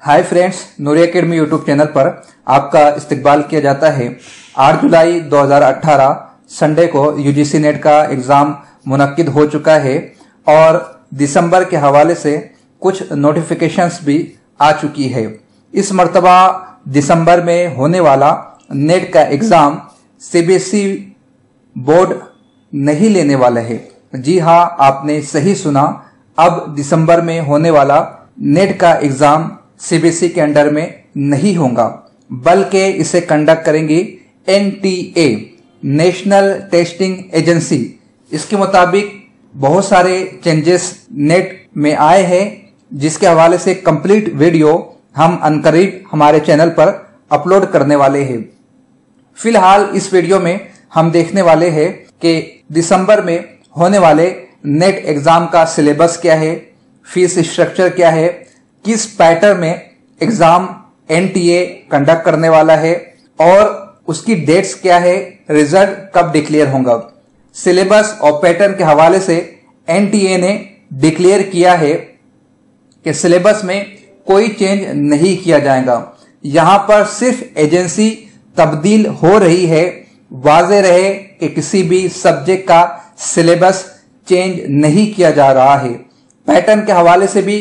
Hi friends, नूरी academy YouTube channel पर आपका इस्तकबाल किया जाता है। 8 जुलाई 2018 संडे को यूजीसी नेट का एग्जाम मुनक्किद हो चुका है और दिसंबर के हवाले से कुछ नोटिफिकेशंस भी आ चुकी है। इस मर्तबा दिसंबर में होने वाला नेट का एग्जाम सीबीएसई बोर्ड नहीं लेने वाला है। जी हाँ, आपने सही सुना। अब दिसंबर में होने वाला नेट का एग्जाम सीबीएसई के अंडर में नहीं होगा, बल्कि इसे कंडक्ट करेंगी एनटीए, नेशनल टेस्टिंग एजेंसी। इसके मुताबिक बहुत सारे चेंजेस नेट में आए हैं, जिसके हवाले से कंप्लीट वीडियो हम अनकरीब हमारे चैनल पर अपलोड करने वाले हैं। फिलहाल इस वीडियो में हम देखने वाले हैं कि दिसंबर में होने वाले नेट एग्जाम का सिलेबस क्या है, फीस स्ट्रक्चर क्या है, किस पैटर्न में एग्जाम एनटीए कंडक्ट करने वाला है और उसकी डेट्स क्या है, रिजल्ट कब डिक्लेयर होगा। सिलेबस और पैटर्न के हवाले से एनटीए ने डिक्लेयर किया है कि सिलेबस में कोई चेंज नहीं किया जाएगा। यहां पर सिर्फ एजेंसी तब्दील हो रही है। वाज़ेह रहे कि किसी भी सब्जेक्ट का सिलेबस चेंज नहीं किया जा रहा है। पैटर्न के हवाले से भी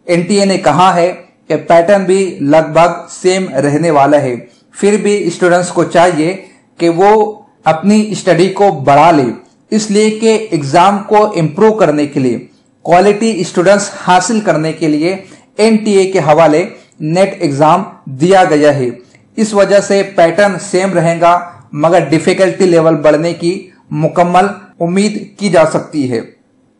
एनटीए ने कहा है कि पैटर्न भी लगभग सेम रहने वाला है। फिर भी स्टूडेंट्स को चाहिए कि वो अपनी स्टडी को बढ़ा ले, इसलिए कि एग्जाम को इम्प्रूव करने के लिए, क्वालिटी स्टूडेंट्स हासिल करने के लिए एनटीए के हवाले नेट एग्जाम दिया गया है। इस वजह से पैटर्न सेम रहेगा, मगर डिफिकल्टी लेवल बढ़ने की मुकम्मल उम्मीद की जा सकती है।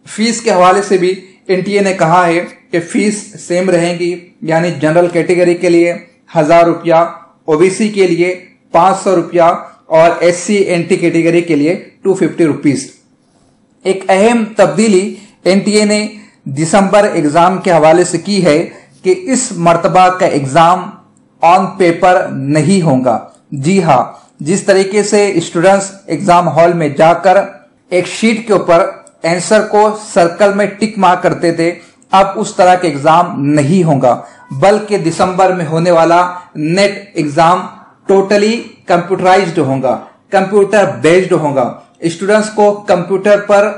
फीस के हवाले से भी एनटीए ने कहा है कि फीस सेम रहेगी, यानी जनरल कैटेगरी के लिए 1000 रुपया, ओबीसी के लिए 500 रुपया और एससी एनटी कैटेगरी के लिए 250 रुपीज। एक अहम तब्दीली एनटीए ने दिसंबर एग्जाम के हवाले से की है कि इस मर्तबा का एग्जाम ऑन पेपर नहीं होगा। जी हाँ, जिस तरीके से स्टूडेंट्स एग्जाम हॉल में जाकर एक शीट के ऊपर आंसर को सर्कल में टिक मार्क करते थे, अब उस तरह के एग्जाम नहीं होगा, बल्कि दिसंबर में होने वाला नेट एग्जाम टोटली कंप्यूटराइज्ड होगा, कंप्यूटर बेस्ड होगा। स्टूडेंट्स को कंप्यूटर पर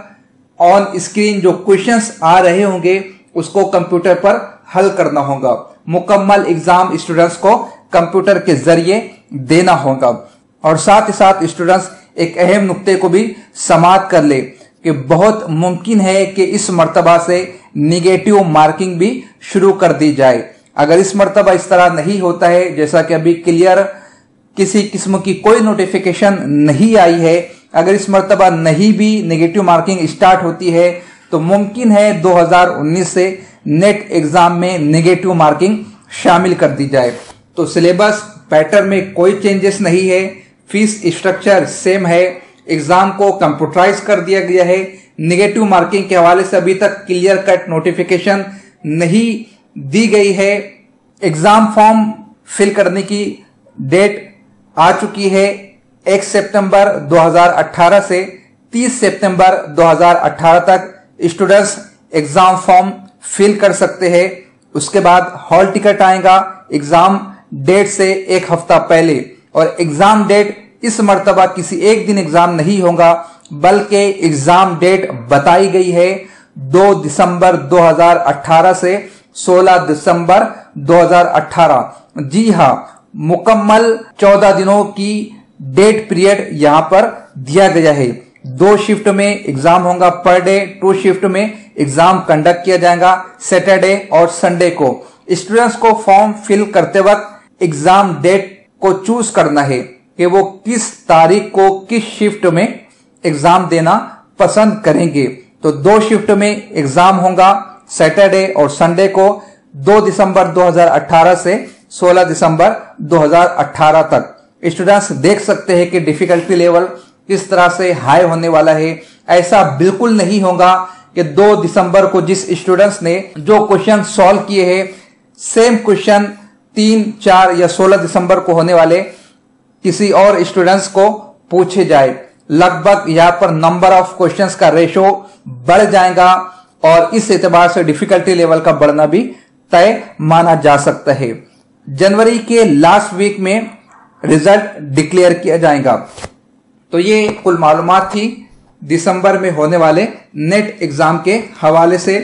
ऑन स्क्रीन जो क्वेश्चंस आ रहे होंगे उसको कंप्यूटर पर हल करना होगा। मुकम्मल एग्जाम स्टूडेंट्स को कंप्यूटर के जरिए देना होगा। और साथ ही साथ स्टूडेंट्स एक अहम नुक्ते को भी समाप्त कर ले कि बहुत मुमकिन है कि इस मर्तबा से निगेटिव मार्किंग भी शुरू कर दी जाए। अगर इस मर्तबा इस तरह नहीं होता है, जैसा कि अभी क्लियर किसी किस्म की कोई नोटिफिकेशन नहीं आई है, अगर इस मर्तबा नहीं भी नेगेटिव मार्किंग स्टार्ट होती है तो मुमकिन है 2019 से नेट एग्जाम में नेगेटिव मार्किंग शामिल कर दी जाए। तो सिलेबस पैटर्न में कोई चेंजेस नहीं है, फीस स्ट्रक्चर सेम है, एग्जाम को कंप्यूटराइज कर दिया गया है। नेगेटिव मार्किंग के हवाले से अभी तक क्लियर कट नोटिफिकेशन नहीं दी गई है। एग्जाम फॉर्म फिल करने की डेट आ चुकी है। 1 सितंबर 2018 से 30 सितंबर 2018 तक स्टूडेंट्स एग्जाम फॉर्म फिल कर सकते हैं। उसके बाद हॉल टिकट आएगा एग्जाम डेट से 1 हफ्ता पहले, और एग्जाम डेट इस मर्तबा किसी एक दिन एग्जाम नहीं होगा, बल्कि एग्जाम डेट बताई गई है 2 दिसंबर 2018 से 16 दिसंबर 2018। जी हाँ, मुकम्मल 14 दिनों की डेट पीरियड यहां पर दिया गया है। 2 शिफ्ट में एग्जाम होगा पर डे, 2 शिफ्ट में एग्जाम कंडक्ट किया जाएगा सैटरडे और संडे को। स्टूडेंट्स को फॉर्म फिल करते वक्त एग्जाम डेट को चूज करना है कि वो किस तारीख को किस शिफ्ट में एग्जाम देना पसंद करेंगे। तो 2 शिफ्ट में एग्जाम होगा सैटरडे और संडे को, 2 दिसंबर 2018 से 16 दिसंबर 2018 तक। स्टूडेंट्स देख सकते हैं कि डिफिकल्टी लेवल किस तरह से हाई होने वाला है। ऐसा बिल्कुल नहीं होगा कि 2 दिसंबर को जिस स्टूडेंट्स ने जो क्वेश्चन सॉल्व किए हैं, सेम क्वेश्चन 3, 4 या 16 दिसंबर को होने वाले किसी और स्टूडेंट्स को पूछे जाए। लगभग यहाँ पर नंबर ऑफ क्वेश्चंस का रेशो बढ़ जाएगा और इस एतबार से डिफिकल्टी लेवल का बढ़ना भी तय माना जा सकता है। जनवरी के लास्ट वीक में रिजल्ट डिक्लेयर किया जाएगा। तो ये कुल मालूमात थी दिसंबर में होने वाले नेट एग्जाम के हवाले से।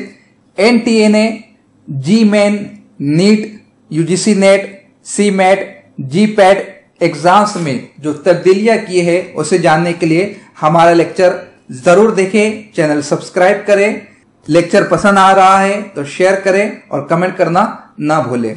एनटीए ने जी मेन, नीट, यूजीसी नेट, सी मैट, जी पैट एग्जाम्स में जो तब्दीलियां की है उसे जानने के लिए हमारा लेक्चर जरूर देखें, चैनल सब्सक्राइब करें। लेक्चर पसंद आ रहा है तो शेयर करें और कमेंट करना ना भूलें।